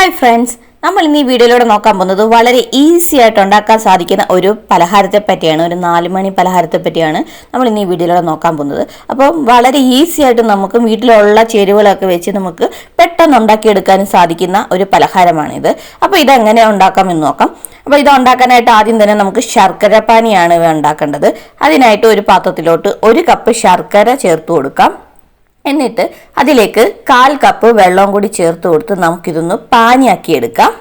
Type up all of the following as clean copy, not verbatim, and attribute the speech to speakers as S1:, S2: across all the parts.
S1: Hi friends, നമ്മൾ ഇന്ന് ഈ വീഡിയോയിലൂടെ നോക്കാൻ പോകുന്നത് വളരെ ഈസി ആയിട്ട് ഉണ്ടാക്കാൻ സാധിക്കുന്ന ഒരു പലഹാരത്തെ പറ്റിയാണ്. ഒരു 4 മണി പലഹാരത്തെ പറ്റിയാണ് നമ്മൾ ഇന്ന് ഈ വീഡിയോയിലൂടെ നോക്കാൻ പോകുന്നത്. അപ്പോൾ വളരെ ഈസി ആയിട്ട് നമുക്ക് വീട്ടിലുള്ള ചേരുവകളൊക്കെ വെച്ച് നമുക്ക് പെട്ടെന്ന് ഉണ്ടാക്കിയെടുക്കാനും സാധിക്കുന്ന ഒരു പലഹാരമാണിത്. അപ്പോൾ ഇതെങ്ങനെ ഉണ്ടാക്കാമെന്ന് നോക്കാം. അപ്പോൾ ഇത് ഉണ്ടാക്കാനായിട്ട് ആദ്യം തന്നെ നമുക്ക് ശർക്കര പാനിയാണ് ഉണ്ടാക്കേണ്ടത്. അതിനായിട്ട് ഒരു പാത്രത്തിലോട്ട് 1 കപ്പ് ശർക്കര ചേർത്ത് കൊടുക്കാം. എന്നിട്ട് അതിലേക്ക് 1/4 കപ്പ് വെള്ളം കൂടി ചേർത്ത് കൊടുത്ത് നമുക്കിതൊന്ന് പാനിയാക്കി എടുക്കാം.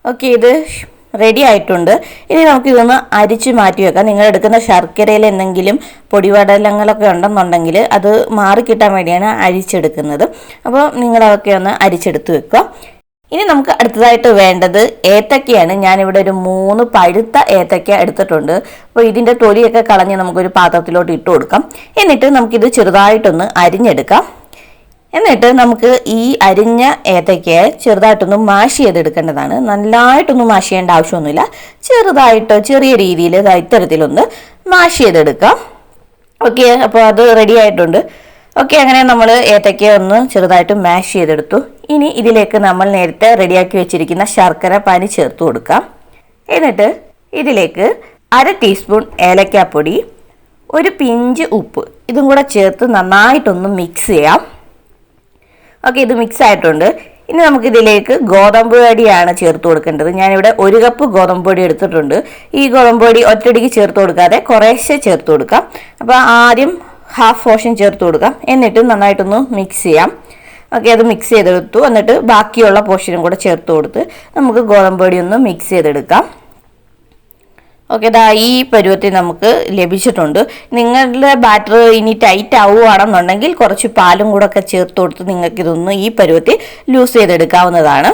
S1: ഓക്കെ, ഇത് റെഡി ആയിട്ടുണ്ട്. ഇനി നമുക്കിതൊന്ന് അരിച്ച് മാറ്റി വെക്കാം. നിങ്ങൾ എടുക്കുന്ന ശർക്കരയിൽ എന്തെങ്കിലും പൊടിപടലങ്ങളൊക്കെ ഉണ്ടെന്നുണ്ടെങ്കിൽ അത് മാറിക്കിട്ടാൻ വേണ്ടിയാണ് അരിച്ചെടുക്കുന്നത്. അപ്പോൾ നിങ്ങളതൊക്കെ ഒന്ന് അരിച്ചെടുത്ത് വെക്കുക. ഇനി നമുക്ക് അടുത്തതായിട്ട് വേണ്ടത് ഏത്തക്കയാണ്. ഞാനിവിടെ ഒരു 3 പഴുത്ത ഏത്തക്ക എടുത്തിട്ടുണ്ട്. അപ്പോൾ ഇതിൻ്റെ തൊലിയൊക്കെ കളഞ്ഞ് നമുക്കൊരു പാത്രത്തിലോട്ട് ഇട്ട് കൊടുക്കാം. എന്നിട്ട് നമുക്കിത് ചെറുതായിട്ടൊന്ന് അരിഞ്ഞെടുക്കാം. എന്നിട്ട് നമുക്ക് ഈ അരിഞ്ഞ ഏത്തക്കയെ ചെറുതായിട്ടൊന്ന് മാഷ് ചെയ്തെടുക്കേണ്ടതാണ്. നല്ലതായിട്ടൊന്നും മാഷ് ചെയ്യേണ്ട ആവശ്യമൊന്നുമില്ല. ചെറുതായിട്ട് ചെറിയ രീതിയിൽ ഇത്തരത്തിലൊന്ന് മാഷ് ചെയ്തെടുക്കാം. ഓക്കെ, അപ്പോൾ അത് റെഡി ആയിട്ടുണ്ട്. ഓക്കെ, അങ്ങനെ നമ്മൾ ഏത്തക്ക ഒന്ന് ചെറുതായിട്ട് മാഷ് ചെയ്തെടുത്തു. ഇനി ഇതിലേക്ക് നമ്മൾ നേരത്തെ റെഡിയാക്കി വെച്ചിരിക്കുന്ന ശർക്കര പാനി ചേർത്ത് കൊടുക്കാം. എന്നിട്ട് ഇതിലേക്ക് 1/2 ടീസ്പൂൺ ഏലക്കാപ്പൊടി, 1 പിഞ്ച് ഉപ്പ്, ഇതും കൂടെ ചേർത്ത് നന്നായിട്ടൊന്ന് മിക്സ് ചെയ്യാം. ഓക്കെ, ഇത് മിക്സ് ആയിട്ടുണ്ട്. ഇനി നമുക്കിതിലേക്ക് ഗോതമ്പ് പൊടിയാണ് ചേർത്ത് കൊടുക്കേണ്ടത്. ഞാനിവിടെ 1 കപ്പ് ഗോതമ്പ് പൊടി എടുത്തിട്ടുണ്ട്. ഈ ഗോതമ്പ് പൊടി ഒറ്റയടിക്ക് ചേർത്ത് കൊടുക്കാതെ കുറേശ്ശെ ചേർത്ത് കൊടുക്കാം. അപ്പോൾ ആദ്യം 1/2 പോർഷൻ ചേർത്ത് കൊടുക്കാം. എന്നിട്ട് നന്നായിട്ടൊന്ന് മിക്സ് ചെയ്യാം. ഓക്കെ, അത് മിക്സ് ചെയ്തെടുത്തു. എന്നിട്ട് ബാക്കിയുള്ള പോർഷനും കൂടെ ചേർത്ത് കൊടുത്ത് നമുക്ക് ഗോതമ്പ് പൊടി ഒന്ന് മിക്സ് ചെയ്തെടുക്കാം. ഓക്കെ, ഈ പരുവത്തിൽ നമുക്ക് ലഭിച്ചിട്ടുണ്ട്. നിങ്ങളുടെ ബാറ്റർ ഇനി ടൈറ്റ് ആവുകയാണെന്നുണ്ടെങ്കിൽ കുറച്ച് പാലും കൂടെ ഒക്കെ ചേർത്ത് കൊടുത്ത് നിങ്ങൾക്കിതൊന്ന് ഈ പരുവത്തിൽ ലൂസ് ചെയ്തെടുക്കാവുന്നതാണ്.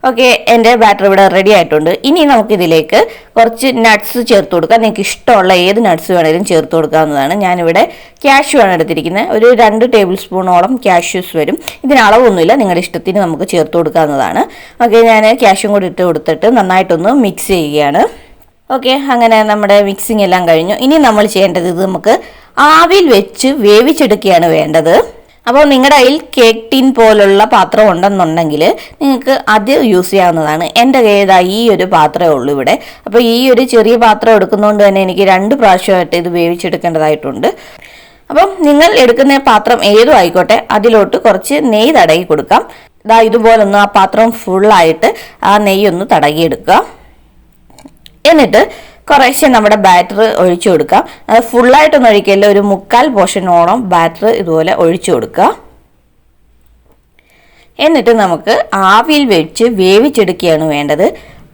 S1: ഓക്കെ, എൻ്റെ ബാറ്റർ ഇവിടെ റെഡി ആയിട്ടുണ്ട്. ഇനി നമുക്കിതിലേക്ക് കുറച്ച് നട്ട്സ് ചേർത്ത് കൊടുക്കാം. നിങ്ങൾക്ക് ഇഷ്ടമുള്ള ഏത് നട്ട്സ് വേണമെങ്കിലും ചേർത്ത് കൊടുക്കാവുന്നതാണ്. ഞാനിവിടെ കാഷ്യൂ ആണ് എടുത്തിരിക്കുന്നത്. ഒരു 2 ടേബിൾ സ്പൂണോളം കാഷ്യൂസ് വരും. ഇതിന് അളവൊന്നുമില്ല, നിങ്ങളുടെ ഇഷ്ടത്തിന് നമുക്ക് ചേർത്ത് കൊടുക്കാവുന്നതാണ്. ഓക്കെ, ഞാൻ കാഷ്യൂം കൂടി ഇട്ട് കൊടുത്തിട്ട് നന്നായിട്ടൊന്ന് മിക്സ് ചെയ്യുകയാണ്. ഓക്കെ, അങ്ങനെ നമ്മുടെ മിക്സിങ് എല്ലാം കഴിഞ്ഞു. ഇനി നമ്മൾ ചെയ്യേണ്ടത് ഇത് നമുക്ക് ആവിയിൽ വെച്ച് വേവിച്ചെടുക്കുകയാണ് വേണ്ടത്. അപ്പോൾ നിങ്ങളുടെ കയ്യിൽ കേക്ക് ടിൻ പോലുള്ള പാത്രം ഉണ്ടെന്നുണ്ടെങ്കിൽ നിങ്ങൾക്ക് അത് യൂസ് ചെയ്യാവുന്നതാണ്. എൻ്റെ കയ്യിൽ ഈ ഒരു പാത്രമേ ഉള്ളൂ ഇവിടെ. അപ്പോൾ ഈ ഒരു ചെറിയ പാത്രം എടുക്കുന്നതുകൊണ്ട് തന്നെ എനിക്ക് 2 പ്രാവശ്യമായിട്ട് ഇത് വേവിച്ചെടുക്കേണ്ടതായിട്ടുണ്ട്. അപ്പം നിങ്ങൾ എടുക്കുന്ന പാത്രം ഏതും ആയിക്കോട്ടെ, അതിലോട്ട് കുറച്ച് നെയ്യ് തടകി കൊടുക്കാം. ഇതുപോലൊന്ന് ആ പാത്രം ഫുള്ളായിട്ട് ആ നെയ്യൊന്ന് തടകിയെടുക്കുക. എന്നിട്ട് കുറേശ്ശെ നമ്മുടെ ബാറ്റർ ഒഴിച്ചു കൊടുക്കാം. അത് ഫുള്ളായിട്ടൊന്നും ഒഴിക്കില്ല, ഒരു 1/4 പോർഷനോളം ബാറ്റർ ഇതുപോലെ ഒഴിച്ചു കൊടുക്കുക. എന്നിട്ട് നമുക്ക് ആവിയിൽ വെച്ച് വേവിച്ചെടുക്കുകയാണ് വേണ്ടത്.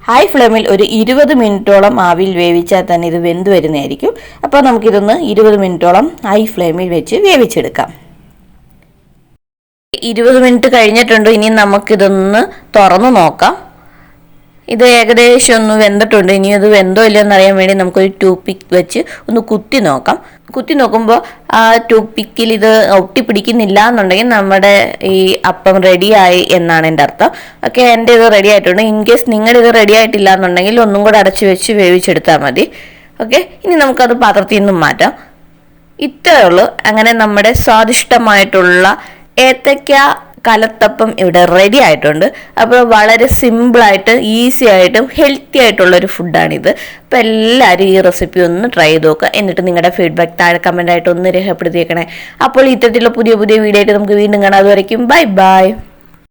S1: ഹൈ ഫ്ലെയിമിൽ ഒരു 20 മിനിറ്റോളം ആവിയിൽ വേവിച്ചാൽ തന്നെ ഇത് വെന്ത് വരുന്നതായിരിക്കും. അപ്പോൾ നമുക്കിതൊന്ന് 20 മിനിറ്റോളം ഹൈ ഫ്ലെയിമിൽ വെച്ച് വേവിച്ചെടുക്കാം. 20 മിനിറ്റ് കഴിഞ്ഞിട്ടുണ്ട്. ഇനി നമുക്കിതൊന്ന് തുറന്നു നോക്കാം. ഇത് ഏകദേശം ഒന്ന് വെന്തിട്ടുണ്ട്. ഇനി അത് വെന്തോ ഇല്ലയോ എന്നറിയാൻ വേണ്ടി നമുക്കൊരു ടൂത്ത് പിക്ക് വെച്ച് ഒന്ന് കുത്തി നോക്കാം. കുത്തി നോക്കുമ്പോൾ ആ ടൂത്ത് പിക്കിൽ ഇത് ഒട്ടിപ്പിടിക്കുന്നില്ല എന്നുണ്ടെങ്കിൽ നമ്മുടെ ഈ അപ്പം റെഡിയായി എന്നാണ് എൻ്റെ അർത്ഥം. ഓക്കെ, എൻ്റെ ഇത് റെഡി ആയിട്ടുണ്ട്. ഇൻ കേസ് നിങ്ങളുടെ ഇത് റെഡി ആയിട്ടില്ല എന്നുണ്ടെങ്കിൽ ഒന്നും കൂടെ അടച്ച് വെച്ച് വേവിച്ചെടുത്താൽ മതി. ഓക്കെ, ഇനി നമുക്കത് പാത്രത്തിൽ നിന്നും മാറ്റാം. ഇത്രയേ ഉള്ളൂ. അങ്ങനെ നമ്മുടെ സ്വാദിഷ്ടമായിട്ടുള്ള ഏത്തക്ക കലത്തപ്പം ഇവിടെ റെഡി ആയിട്ടുണ്ട്. അപ്പോൾ വളരെ സിമ്പിളായിട്ട് ഈസി ആയിട്ടും ഹെൽത്തി ആയിട്ടുള്ളൊരു ഫുഡാണിത്. അപ്പോൾ എല്ലാവരും ഈ റെസിപ്പി ഒന്ന് ട്രൈ ചെയ്ത് നോക്കുക. എന്നിട്ട് നിങ്ങളുടെ ഫീഡ്ബാക്ക് താഴെ കമൻ്റായിട്ട് ഒന്ന് രേഖപ്പെടുത്തിയേക്കണേ. അപ്പോൾ ഇത്തരത്തിലുള്ള പുതിയ വീഡിയോ ആയിട്ട് നമുക്ക് വീണ്ടും കാണാം. അതുവരയ്ക്കും ബൈ ബൈ.